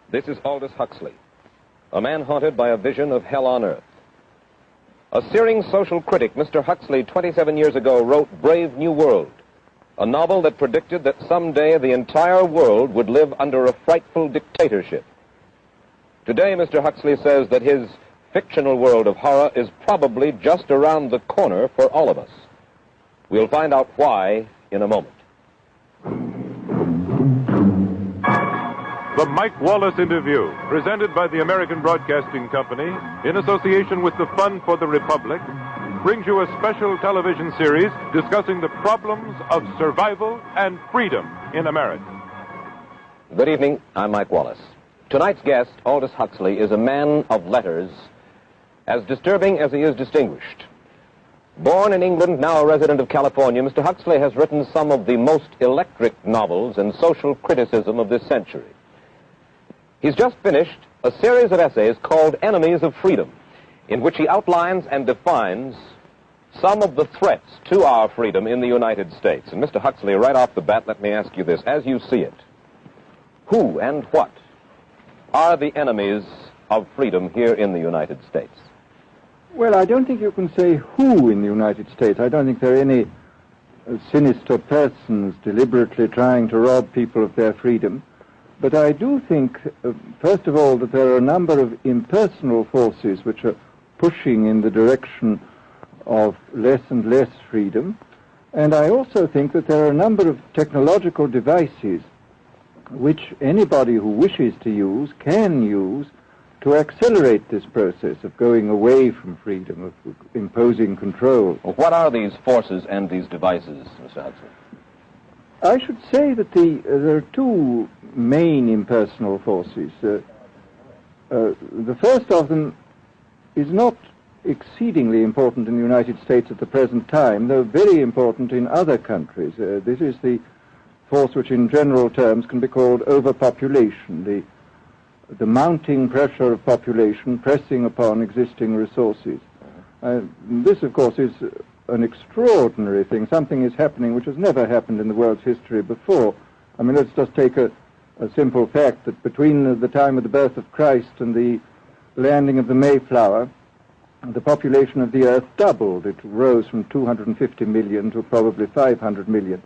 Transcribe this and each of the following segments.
This is Aldous Huxley, a man haunted by a vision of hell on earth. A searing social critic, Mr. Huxley, 27 years ago, wrote Brave New World, a novel that predicted that someday the entire world would live under a frightful dictatorship. Today, Mr. Huxley says that his fictional world of horror is probably just around the corner for all of us. We'll find out why in a moment. The Mike Wallace Interview, presented by the American Broadcasting Company in association with the Fund for the Republic, brings you a special television series discussing the problems of survival and freedom in America. Good evening. I'm Mike Wallace. Tonight's guest, Aldous Huxley, is a man of letters, as disturbing as he is distinguished. Born in England, now a resident of California, Mr. Huxley has written some of the most electric novels in social criticism of this century. He's just finished a series of essays called Enemies of Freedom, in which he outlines and defines some of the threats to our freedom in the United States. And Mr. Huxley, right off the bat, let me ask you this. As you see it, who and what are the enemies of freedom here in the United States? Well, I don't think you can say who in the United States. I don't think there are any sinister persons deliberately trying to rob people of their freedom. But I do think, first of all, that there are a number of impersonal forces which are pushing in the direction of less and less freedom. And I also think that there are a number of technological devices which anybody who wishes to use can use to accelerate this process of going away from freedom, of imposing control. Well, what are these forces and these devices, Mr. Huxley? I should say that there are two main impersonal forces. The first of them is not exceedingly important in the United States at the present time, though very important in other countries. This is the force which in general terms can be called overpopulation, the mounting pressure of population pressing upon existing resources. This, of course, is an extraordinary thing. Something is happening which has never happened in the world's history before. I mean, let's just take a simple fact that between the time of the birth of Christ and the landing of the Mayflower, the population of the Earth doubled. It rose from 250 million to probably 500 million.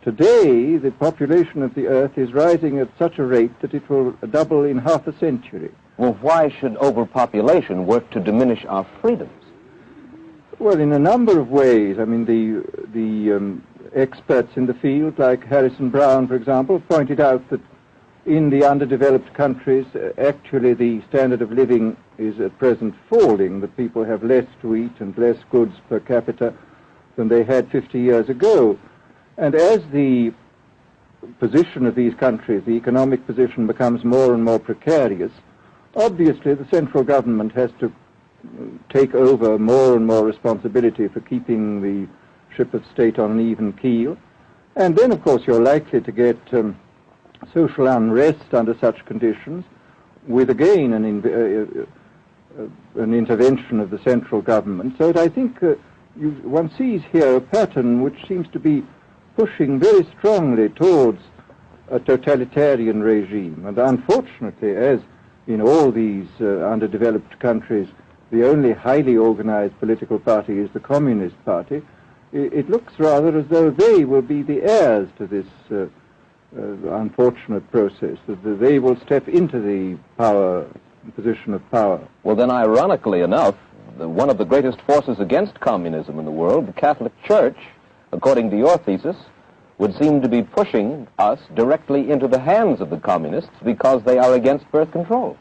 Today, the population of the Earth is rising at such a rate that it will double in half a century. Well, why should overpopulation work to diminish our freedoms? Well, in a number of ways. I mean, the experts in the field, like Harrison Brown, for example, pointed out that in the underdeveloped countries, actually the standard of living is at present falling, that people have less to eat and less goods per capita than they had 50 years ago. And as the position of these countries, the economic position, becomes more and more precarious, obviously the central government has to take over more and more responsibility for keeping the ship of state on an even keel. And then, of course, you're likely to get social unrest under such conditions, with again an intervention of the central government. So that I think one sees here a pattern which seems to be pushing very strongly towards a totalitarian regime. And unfortunately, as in all these underdeveloped countries, the only highly organized political party is the Communist Party, it looks rather as though they will be the heirs to this unfortunate process, that they will step into the position of power. Well, then, ironically enough, one of the greatest forces against communism in the world, the Catholic Church, according to your thesis, would seem to be pushing us directly into the hands of the communists because they are against birth control.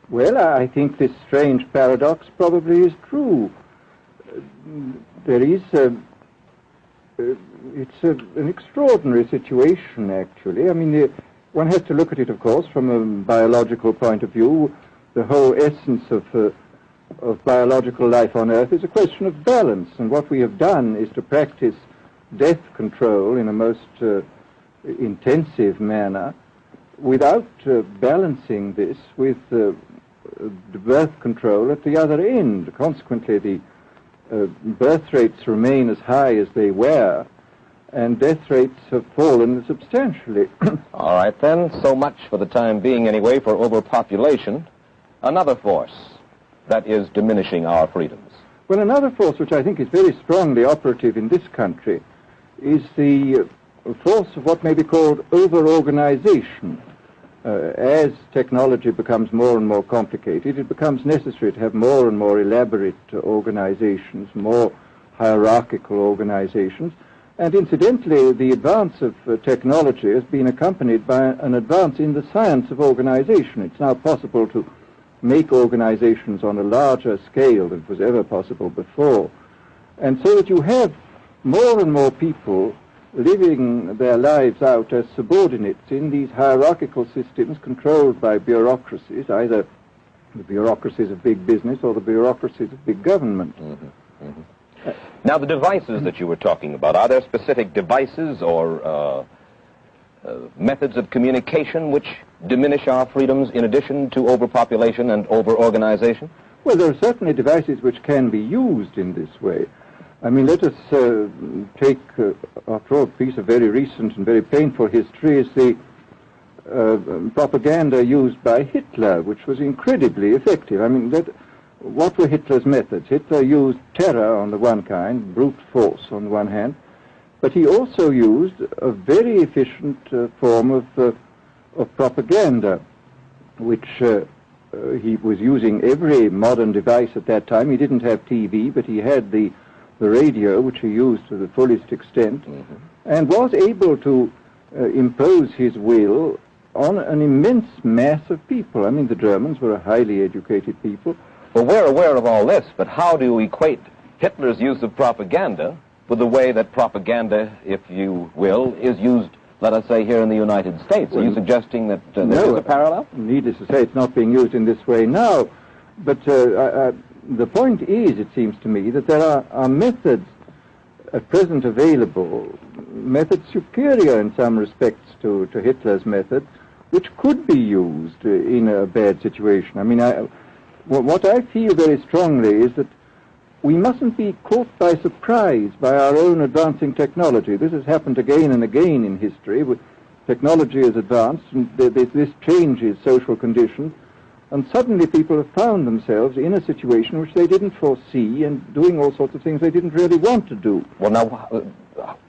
Well, I think this strange paradox probably is true. There is it's an extraordinary situation, actually. I mean, one has to look at it, of course, from a biological point of view. The whole essence of biological life on Earth is a question of balance, and what we have done is to practice death control in a most intensive manner without balancing this with the birth control at the other end. Consequently, the birth rates remain as high as they were, and death rates have fallen substantially. All right, then. So much for the time being, anyway, for overpopulation. Another force that is diminishing our freedoms. Well, another force which I think is very strongly operative in this country is the force of what may be called over-organization. As technology becomes more and more complicated, it becomes necessary to have more and more elaborate organizations, more hierarchical organizations. And incidentally, the advance of technology has been accompanied by an advance in the science of organization. It's now possible to make organizations on a larger scale than was ever possible before. And so that you have more and more people living their lives out as subordinates in these hierarchical systems controlled by bureaucracies, either the bureaucracies of big business or the bureaucracies of big government. Now, the devices that you were talking about, are there specific devices or methods of communication which diminish our freedoms in addition to overpopulation and over-organization? Well, there are certainly devices which can be used in this way. I mean, let us take, after all, a piece of very recent and very painful history is the propaganda used by Hitler, which was incredibly effective. I mean, what were Hitler's methods? Hitler used terror on the one kind, brute force on the one hand, but he also used a very efficient form of propaganda, which he was using every modern device at that time. He didn't have TV, but he had the radio, which he used to the fullest extent, and was able to impose his will on an immense mass of people. I mean, the Germans were a highly educated people. Well, we're aware of all this, but how do you equate Hitler's use of propaganda with the way that propaganda, if you will, is used, let us say, here in the United States? Are you suggesting that there is a parallel? Needless to say, it's not being used in this way now. But the point is, it seems to me, that there are methods at present available, methods superior in some respects to Hitler's method, which could be used in a bad situation. I mean, what I feel very strongly is that we mustn't be caught by surprise by our own advancing technology. This has happened again and again in history. Technology has advanced, and this changes social conditions, and suddenly people have found themselves in a situation which they didn't foresee and doing all sorts of things they didn't really want to do. Well, now,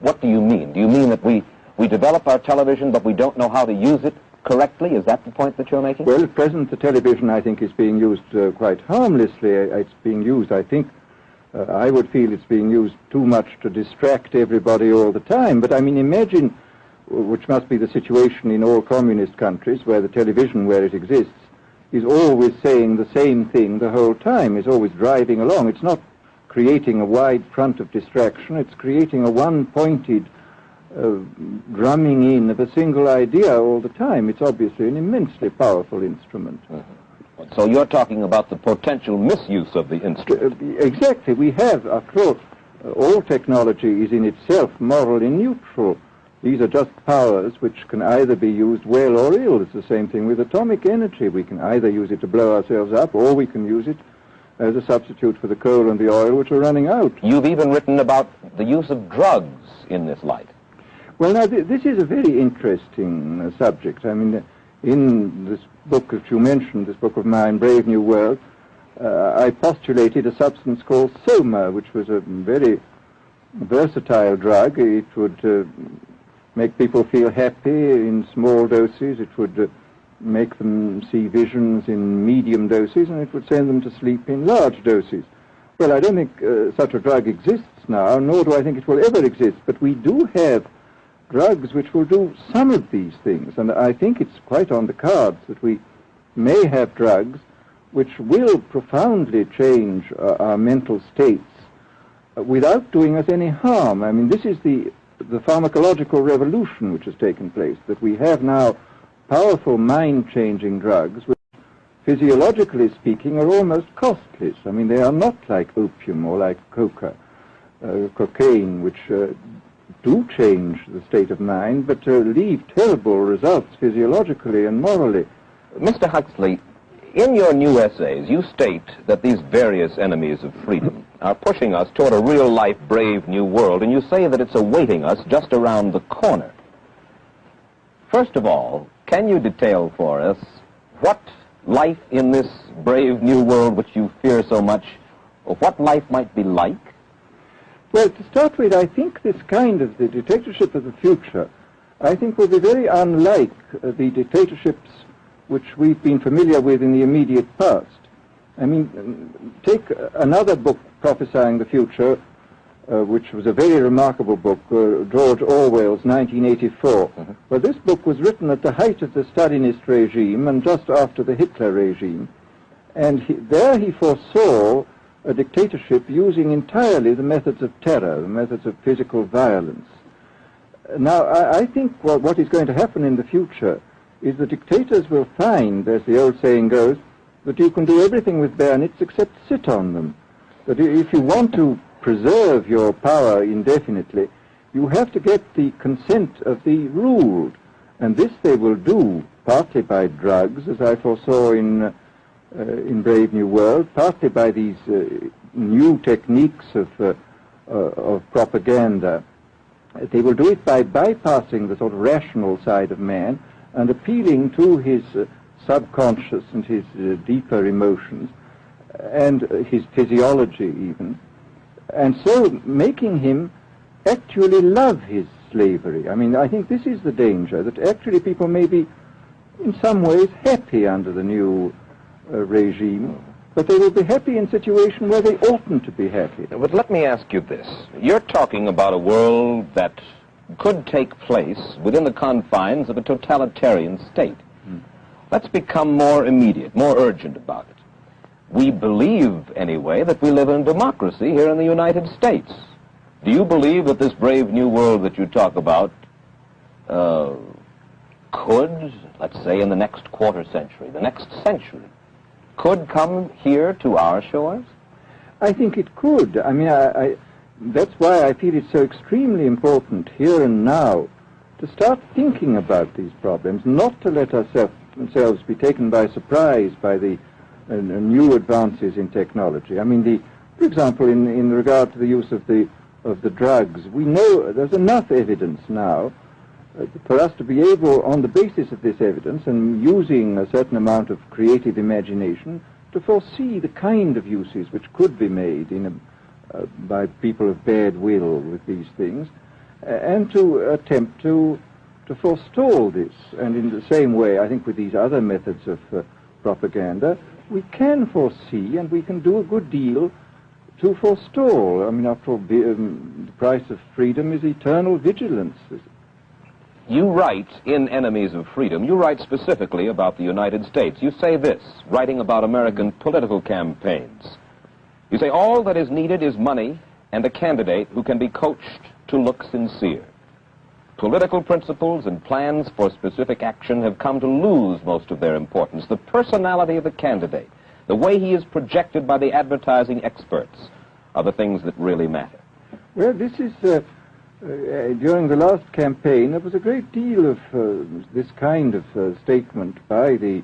what do you mean? Do you mean that we develop our television, but we don't know how to use it correctly? Is that the point that you're making? Well, at present, the television, I think, is being used quite harmlessly. It's being used, I think, I would feel it's being used too much to distract everybody all the time. But, I mean, imagine, which must be the situation in all communist countries, where the television, where it exists, is always saying the same thing the whole time, is always driving along. It's not creating a wide front of distraction, it's creating a one-pointed drumming in of a single idea all the time. It's obviously an immensely powerful instrument. So you're talking about the potential misuse of the instrument. Exactly. We have, after all technology is in itself morally neutral. These are just powers which can either be used well or ill. It's the same thing with atomic energy. We can either use it to blow ourselves up, or we can use it as a substitute for the coal and the oil, which are running out. You've even written about the use of drugs in this light. Well, now, this is a very interesting subject. I mean, in this book that you mentioned, this book of mine, Brave New World, I postulated a substance called soma, which was a very versatile drug. It would make people feel happy in small doses. It would make them see visions in medium doses, and it would send them to sleep in large doses. Well, I don't think such a drug exists now, nor do I think it will ever exist, but we do have drugs which will do some of these things, and I think it's quite on the cards that we may have drugs which will profoundly change our mental states without doing us any harm. I mean, this is the pharmacological revolution which has taken place, that we have now powerful mind-changing drugs which, physiologically speaking, are almost costless. I mean, they are not like opium or like cocaine, which do change the state of mind, but leave terrible results physiologically and morally. Mr. Huxley, in your new essays, you state that these various enemies of freedom, are pushing us toward a real-life, brave new world, and you say that it's awaiting us just around the corner. First of all, can you detail for us what life in this brave new world which you fear so much, or what life might be like? Well, to start with, I think this kind of the dictatorship of the future, I think will be very unlike the dictatorships which we've been familiar with in the immediate past. I mean, take another book prophesying the future, which was a very remarkable book, George Orwell's 1984. Mm-hmm. Well, this book was written at the height of the Stalinist regime and just after the Hitler regime. And there he foresaw a dictatorship using entirely the methods of terror, the methods of physical violence. Now, I think what is going to happen in the future is the dictators will find, as the old saying goes, that you can do everything with bayonets except sit on them. That if you want to preserve your power indefinitely, you have to get the consent of the ruled. And this they will do partly by drugs, as I foresaw in Brave New World, partly by these new techniques of propaganda. They will do it by bypassing the sort of rational side of man and appealing to his subconscious and his deeper emotions and his physiology even, and so making him actually love his slavery. I mean, I think this is the danger, that actually people may be in some ways happy under the new regime, but they will be happy in a situation where they oughtn't to be happy. But let me ask you this. You're talking about a world that could take place within the confines of a totalitarian state. Let's become more immediate, more urgent about it. We believe, anyway, that we live in democracy here in the United States. Do you believe that this brave new world that you talk about could, let's say in the next quarter century, the next century, could come here to our shores? I think it could. I mean, that's why I feel it's so extremely important here and now to start thinking about these problems, not to let ourselves be taken by surprise by the new advances in technology. I mean, for example, in regard to the use of the drugs, we know there's enough evidence now for us to be able, on the basis of this evidence and using a certain amount of creative imagination, to foresee the kind of uses which could be made by people of bad will with these things, and to attempt to forestall this. And in the same way, I think with these other methods of propaganda, we can foresee and we can do a good deal to forestall. I mean, after all, the price of freedom is eternal vigilance. You write in Enemies of Freedom, you write specifically about the United States. You say this, writing about American political campaigns. You say, all that is needed is money and a candidate who can be coached to look sincere. Political principles and plans for specific action have come to lose most of their importance. The personality of the candidate, the way he is projected by the advertising experts, are the things that really matter. Well, this is, during the last campaign, there was a great deal of this kind of statement by the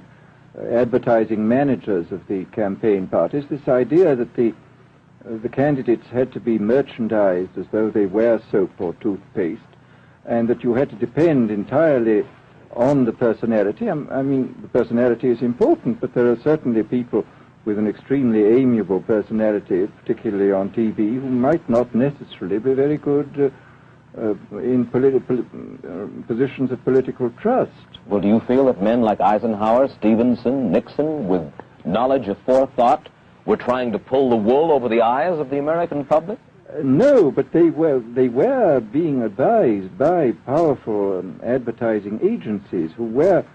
advertising managers of the campaign parties, this idea that the candidates had to be merchandised as though they were soap or toothpaste, and that you had to depend entirely on the personality. I mean, the personality is important, but there are certainly people with an extremely amiable personality, particularly on TV, who might not necessarily be very good in positions of political trust. Well, do you feel that men like Eisenhower, Stevenson, Nixon, with knowledge of forethought, were trying to pull the wool over the eyes of the American public? No, but they were being advised by powerful advertising agencies who were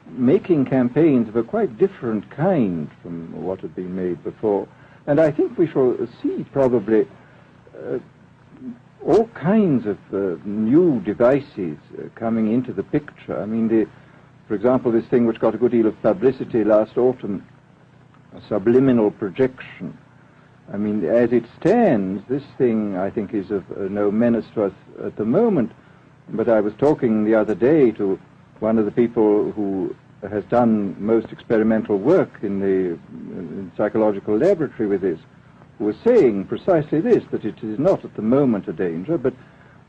making campaigns of a quite different kind from what had been made before. And I think we shall see probably all kinds of new devices coming into the picture. I mean, for example, this thing which got a good deal of publicity last autumn, subliminal projection. I mean, as it stands, this thing, I think, is of no menace to us at the moment. But I was talking the other day to one of the people who has done most experimental work in the psychological laboratory with this, was saying precisely this, that it is not at the moment a danger, but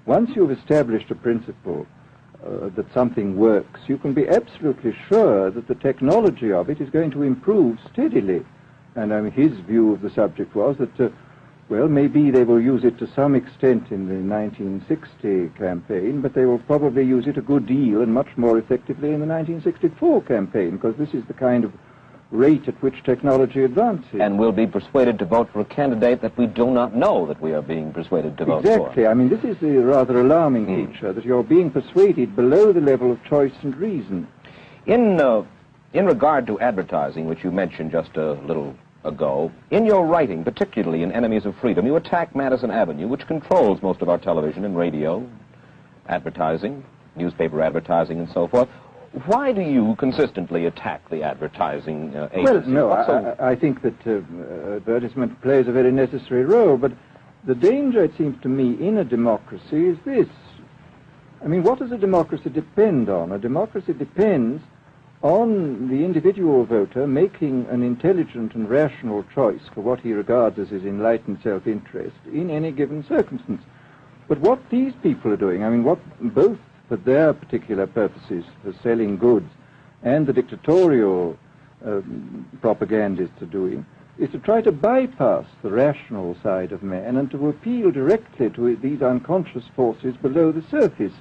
once you've established a principle that something works, you can be absolutely sure that the technology of it is going to improve steadily. And I mean, his view of the subject was that, well, maybe they will use it to some extent in the 1960 campaign, but they will probably use it a good deal and much more effectively in the 1964 campaign, because this is the kind of rate at which technology advances. And we'll be persuaded to vote for a candidate that we do not know that we are being persuaded to vote for. Exactly. I mean, this is the rather alarming feature, that you're being persuaded below the level of choice and reason. In regard to advertising, which you mentioned just a little ago, in your writing, particularly in Enemies of Freedom, you attack Madison Avenue, which controls most of our television and radio advertising, newspaper advertising, and so forth. Why do you consistently attack the advertising agency? Well, no, I think that advertisement plays a very necessary role, but the danger, it seems to me, in a democracy is this. I mean, what does a democracy depend on? A democracy depends on the individual voter making an intelligent and rational choice for what he regards as his enlightened self-interest in any given circumstance. But what these people are doing, I mean, what both for their particular purposes for selling goods and the dictatorial propagandists are doing, is to try to bypass the rational side of man and to appeal directly to these unconscious forces below the surface,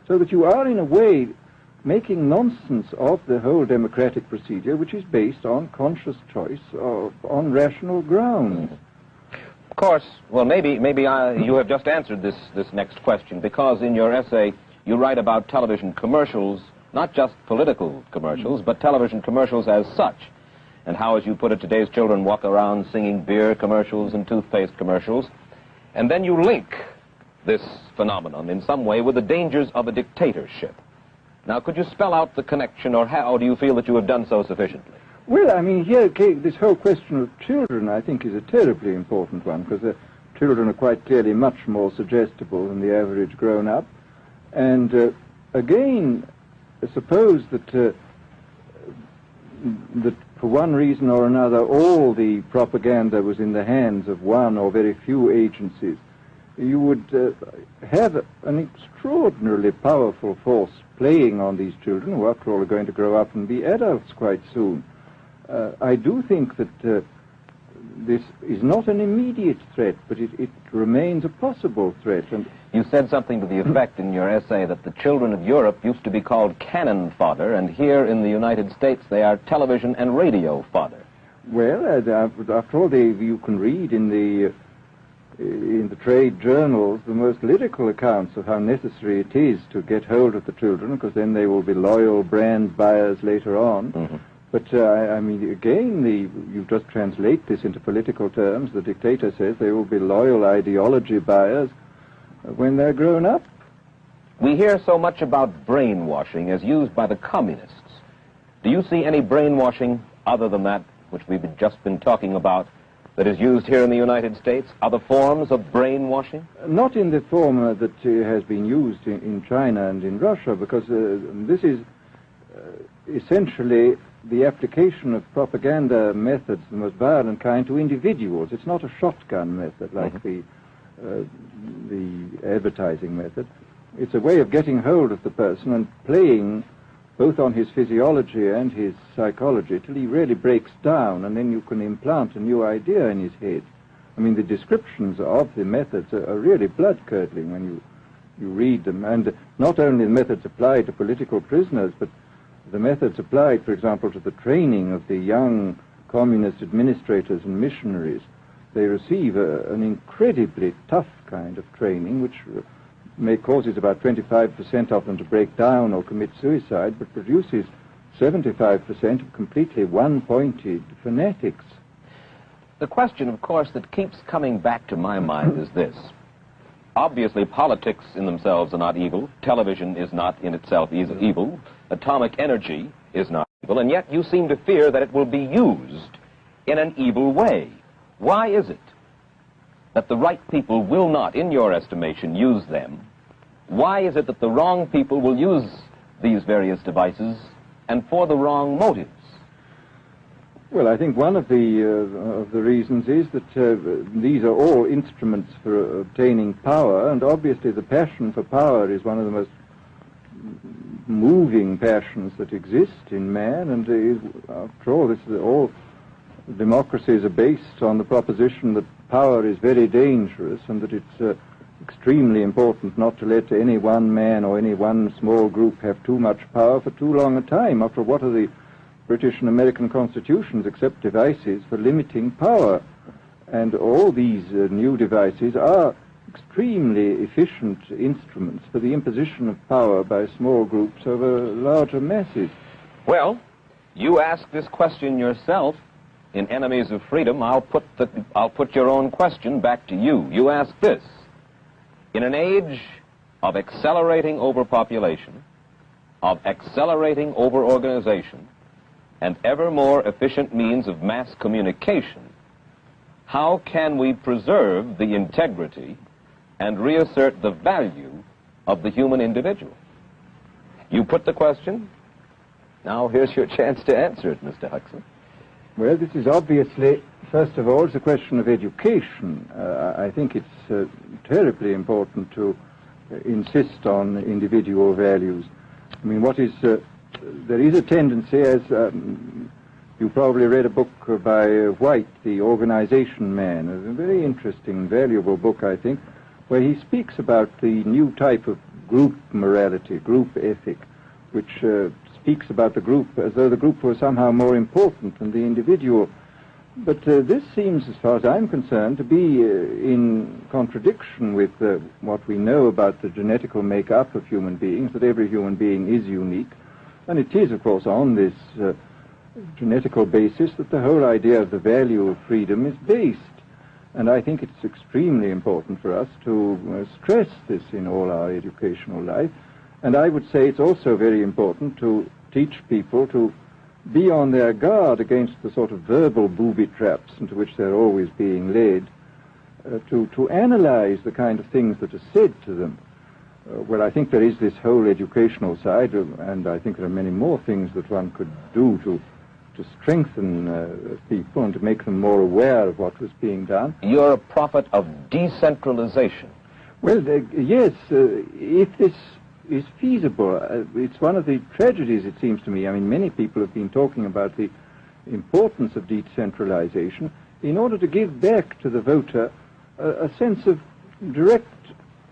so that you are, in a way, making nonsense of the whole democratic procedure, which is based on conscious choice on rational grounds. Of course, well, maybe you have just answered this next question, because in your essay you write about television commercials, not just political commercials, but television commercials as such, and how, as you put it, today's children walk around singing beer commercials and toothpaste commercials, and then you link this phenomenon in some way with the dangers of a dictatorship. Now, could you spell out the connection, or how do you feel that you have done so sufficiently? Well, I mean, here, this whole question of children, I think, is a terribly important one, because the children are quite clearly much more suggestible than the average grown-up. And again, suppose that that for one reason or another all the propaganda was in the hands of one or very few agencies, you would have an extraordinarily powerful force playing on these children, who after all are going to grow up and be adults quite soon. I do think that this is not an immediate threat, but it remains a possible threat. And you said something to the effect in your essay that the children of Europe used to be called cannon fodder, and here in the United States they are television and radio fodder. Well, after all, you can read in the trade journals the most lyrical accounts of how necessary it is to get hold of the children, because then they will be loyal brand buyers later on. Mm-hmm. But, I mean, again, you just translate this into political terms. The dictator says they will be loyal ideology buyers when they're grown up. We hear so much about brainwashing as used by the communists. Do you see any brainwashing other than that which we've just been talking about that is used here in the United States? Other forms of brainwashing? Not in the form that has been used in China and in Russia, because this is essentially the application of propaganda methods, the most violent kind, to individuals. It's not a shotgun method like the advertising method. It's a way of getting hold of the person and playing both on his physiology and his psychology till he really breaks down, and then you can implant a new idea in his head. I mean, the descriptions of the methods are really blood-curdling when you read them, and not only the methods applied to political prisoners, but the methods applied, for example, to the training of the young communist administrators and missionaries. They receive an incredibly tough kind of training, which causes about 25% of them to break down or commit suicide, but produces 75% of completely one-pointed fanatics. The question, of course, that keeps coming back to my mind is this. Obviously, politics in themselves are not evil. Television is not in itself evil. Atomic energy is not evil. And yet you seem to fear that it will be used in an evil way. Why is it that the right people will not, in your estimation, use them? Why is it that the wrong people will use these various devices and for the wrong motives? Well, I think one of the reasons is that these are all instruments for obtaining power, and obviously the passion for power is one of the most moving passions that exist in man, and after all, all democracies are based on the proposition that power is very dangerous and that it's extremely important not to let any one man or any one small group have too much power for too long a time. After all, what are the British and American constitutions except devices for limiting power? And all these new devices are extremely efficient instruments for the imposition of power by small groups over larger masses. Well, you ask this question yourself in Enemies of Freedom. I'll put your own question back to you. You ask this: in an age of accelerating overpopulation, of accelerating overorganization, and ever more efficient means of mass communication, how can we preserve the integrity and reassert the value of the human individual? You put the question. Now here's your chance to answer it, Mr. Huxley. Well, this is obviously, first of all, it's a question of education. I think it's terribly important to insist on individual values. I mean, there is a tendency, as you probably read a book by White, The Organization Man, a very interesting, valuable book, I think, where he speaks about the new type of group morality, group ethic, which speaks about the group as though the group was somehow more important than the individual. But this seems, as far as I'm concerned, to be in contradiction with what we know about the genetical makeup of human beings, that every human being is unique. And it is, of course, on this genetical basis that the whole idea of the value of freedom is based. And I think it's extremely important for us to stress this in all our educational life. And I would say it's also very important to teach people to be on their guard against the sort of verbal booby traps into which they're always being led, to analyze the kind of things that are said to them. Well, I think there is this whole educational side, and I think there are many more things that one could do to strengthen people and to make them more aware of what was being done. You're a prophet of decentralization. Well, yes, if this is feasible. It's one of the tragedies, it seems to me. I mean, many people have been talking about the importance of decentralization in order to give back to the voter a sense of direct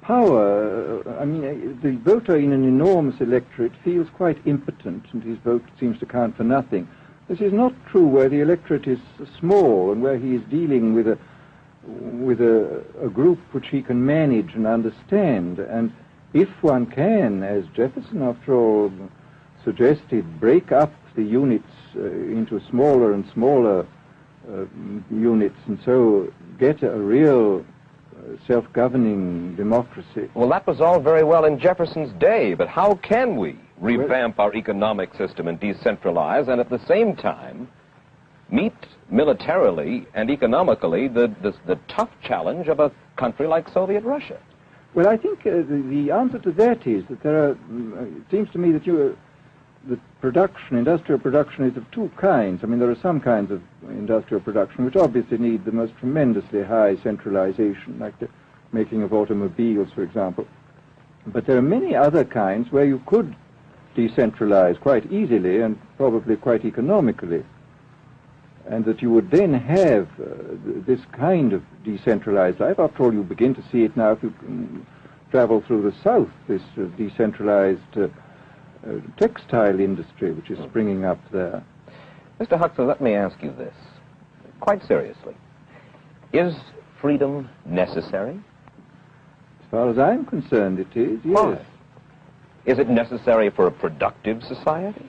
power. I mean, the voter in an enormous electorate feels quite impotent, and his vote seems to count for nothing. This is not true where the electorate is small and where he is dealing with a group which he can manage and understand. And if one can, as Jefferson, after all, suggested, break up the units into smaller and smaller units, and so get a real self-governing democracy. Well, that was all very well in Jefferson's day, but how can we revamp our economic system and decentralize and at the same time meet militarily and economically the tough challenge of a country like Soviet Russia? Well, I think the answer to that is that there are, it seems to me that industrial production is of two kinds. I mean, there are some kinds of industrial production which obviously need the most tremendously high centralization, like the making of automobiles, for example. But there are many other kinds where you could decentralize quite easily and probably quite economically, and that you would then have this kind of decentralized life. After all, you begin to see it now if you travel through the South, this decentralized textile industry which is springing up there. Mr. Huxley, let me ask you this, quite seriously. Is freedom necessary? As far as I'm concerned, it is, yes. Why? Is it necessary for a productive society?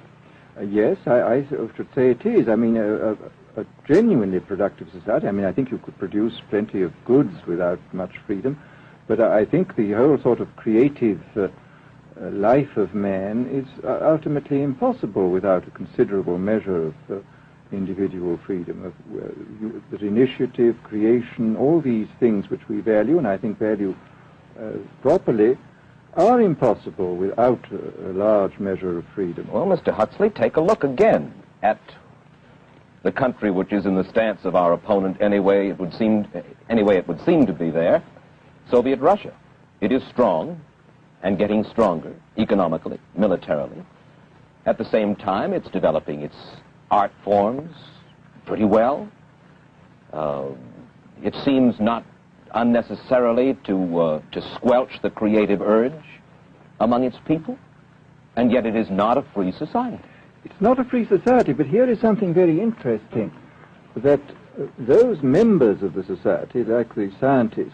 Yes, I should say it is. I mean, a genuinely productive society. I mean, I think you could produce plenty of goods without much freedom, but I think the whole sort of creative life of man is ultimately impossible without a considerable measure of individual freedom, that initiative, creation, all these things which we value, and I think value properly, are impossible without a large measure of freedom. Well, Mr. Huxley, take a look again at the country which is in the stance of our opponent anyway it would seem to be there, Soviet Russia. It is strong and getting stronger economically, militarily. At the same time, it's developing its art forms pretty well. It seems not unnecessarily to squelch the creative urge among its people, and yet it is not a free society. It's not a free society, but here is something very interesting, that those members of the society, like the scientists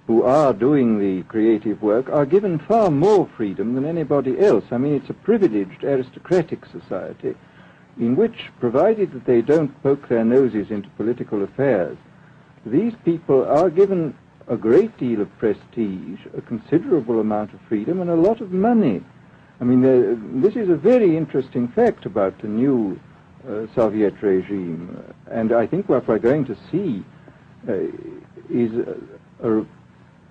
who are doing the creative work, are given far more freedom than anybody else. I mean, it's a privileged aristocratic society in which, provided that they don't poke their noses into political affairs, these people are given a great deal of prestige, a considerable amount of freedom, and a lot of money. I mean, this is a very interesting fact about the new Soviet regime, and I think what we're going to see is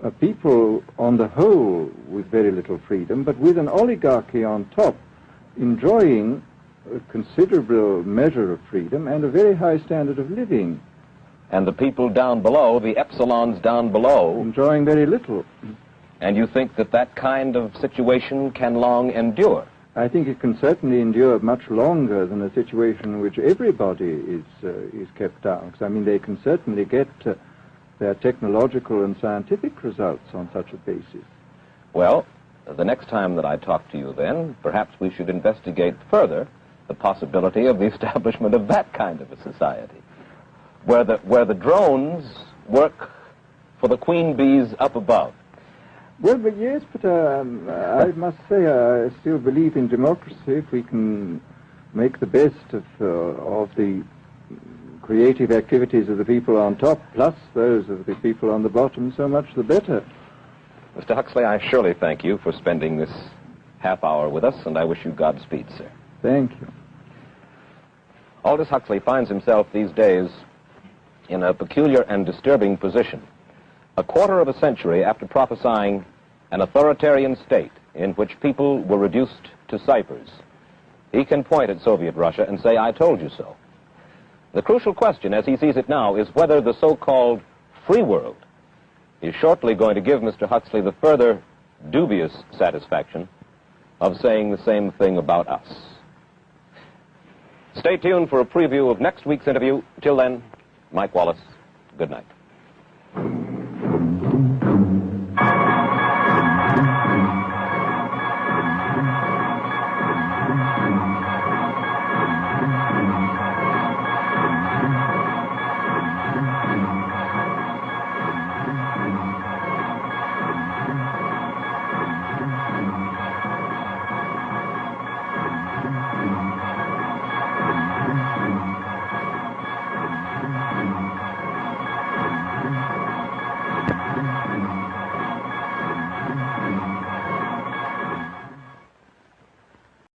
a people on the whole with very little freedom, but with an oligarchy on top enjoying a considerable measure of freedom and a very high standard of living. And the people down below, the epsilons down below, enjoying very little. And you think that that kind of situation can long endure? I think it can certainly endure much longer than a situation in which everybody is kept down. Because, I mean, they can certainly get their technological and scientific results on such a basis. Well, the next time that I talk to you then, perhaps we should investigate further the possibility of the establishment of that kind of a society, where the drones work for the queen bees up above. Well, but yes, but I must say I still believe in democracy. If we can make the best of the creative activities of the people on top, plus those of the people on the bottom, so much the better. Mr. Huxley, I surely thank you for spending this half hour with us, and I wish you Godspeed, sir. Thank you. Aldous Huxley finds himself these days in a peculiar and disturbing position. A quarter of a century after prophesying an authoritarian state in which people were reduced to ciphers, he can point at Soviet Russia and say, "I told you so." The crucial question, as he sees it now, is whether the so-called free world is shortly going to give Mr. Huxley the further dubious satisfaction of saying the same thing about us. Stay tuned for a preview of next week's interview. Till then, Mike Wallace, good night.